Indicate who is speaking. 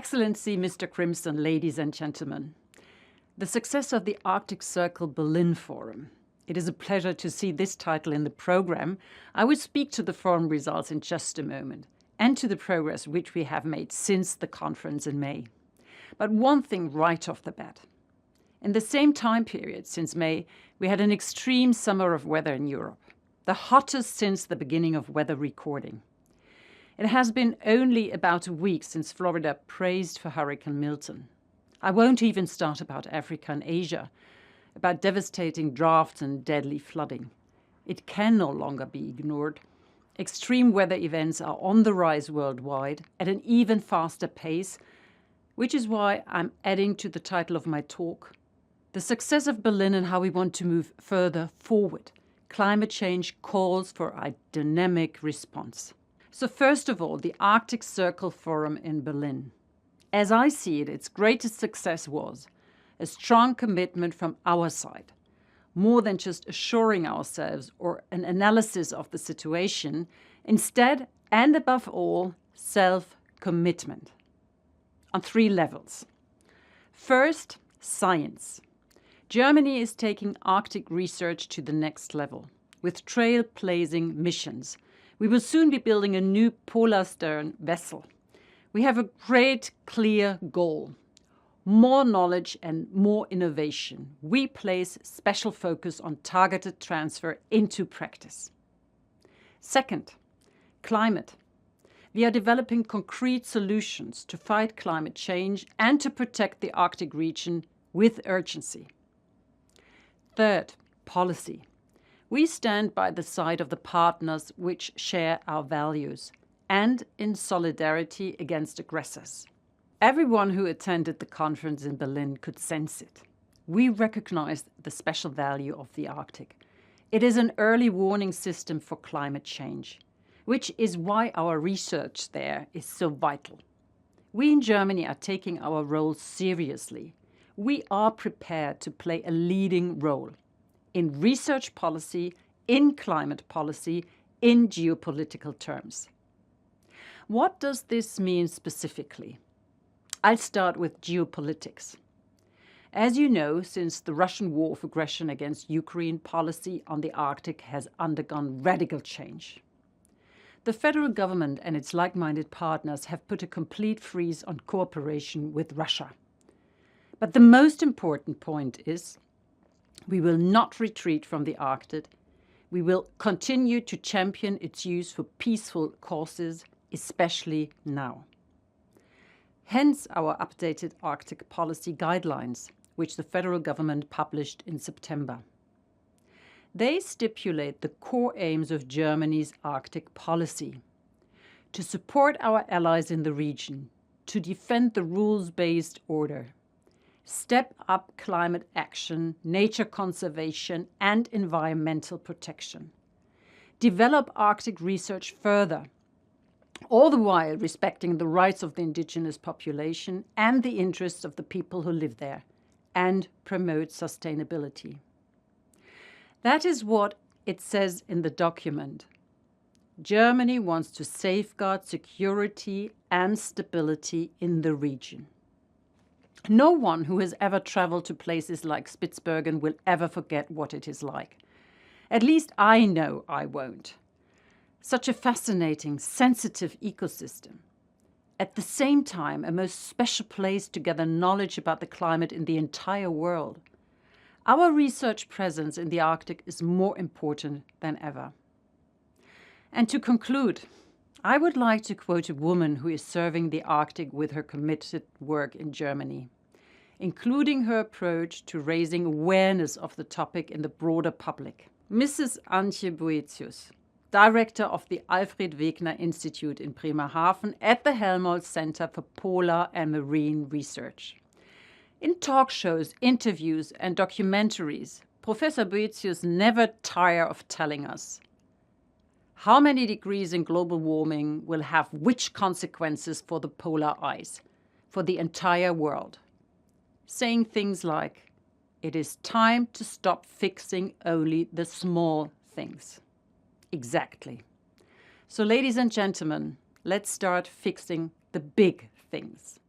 Speaker 1: Excellency Mr. Crimson, ladies and gentlemen, the success of the Arctic Circle Berlin Forum. It is a pleasure to see this title in the program. I will speak to the forum results in just a moment and to the progress which we have made since the conference in May. But one thing right off the bat. In the same time period since May, we had an extreme summer of weather in Europe, the hottest since the beginning of weather recording. It has been only about a week since Florida praised for Hurricane Milton. I won't even start about Africa and Asia, about devastating droughts and deadly flooding. It can no longer be ignored. Extreme weather events are on the rise worldwide at an even faster pace, which is why I'm adding to the title of my talk, The Success of Berlin and How We Want to Move Further Forward. Climate change calls for a dynamic response. So first of all, the Arctic Circle Forum in Berlin. As I see it, its greatest success was a strong commitment from our side, more than just assuring ourselves or an analysis of the situation, instead, and above all, self-commitment on 3 levels. First, science. Germany is taking Arctic research to the next level with trailblazing missions. We will soon be building a new polar stern vessel. We have a great, clear goal. More knowledge and more innovation. We place special focus on targeted transfer into practice. Second, climate. We are developing concrete solutions to fight climate change and to protect the Arctic region with urgency. Third, policy. We stand by the side of the partners which share our values and in solidarity against aggressors. Everyone who attended the conference in Berlin could sense it. We recognize the special value of the Arctic. It is an early warning system for climate change, which is why our research there is so vital. We in Germany are taking our role seriously. We are prepared to play a leading role in research policy, in climate policy, in geopolitical terms. What does this mean specifically? I'll start with geopolitics. As you know, since the Russian war of aggression against Ukraine, policy on the Arctic has undergone radical change. The federal government and its like-minded partners have put a complete freeze on cooperation with Russia. But the most important point is we will not retreat from the Arctic. We will continue to champion its use for peaceful causes, especially now. Hence our updated Arctic policy guidelines, which the federal government published in September. They stipulate the core aims of Germany's Arctic policy: to support our allies in the region, to defend the rules-based order, step up climate action, nature conservation, and environmental protection, develop Arctic research further, all the while respecting the rights of the indigenous population and the interests of the people who live there, and promote sustainability. That is what it says in the document. Germany wants to safeguard security and stability in the region. No one who has ever traveled to places like Spitsbergen will ever forget what it is like. At least I know I won't. Such a fascinating, sensitive ecosystem. At the same time, a most special place to gather knowledge about the climate in the entire world. Our research presence in the Arctic is more important than ever. And to conclude, I would like to quote a woman who is serving the Arctic with her committed work in Germany, including her approach to raising awareness of the topic in the broader public. Mrs. Antje Boetius, Director of the Alfred Wegener Institute in Bremerhaven at the Helmholtz Center for Polar and Marine Research. In talk shows, interviews and documentaries, Professor Boetius never tires of telling us how many degrees in global warming will have which consequences for the polar ice, for the entire world. Saying things like, it is time to stop fixing only the small things. Exactly. So ladies and gentlemen, let's start fixing the big things.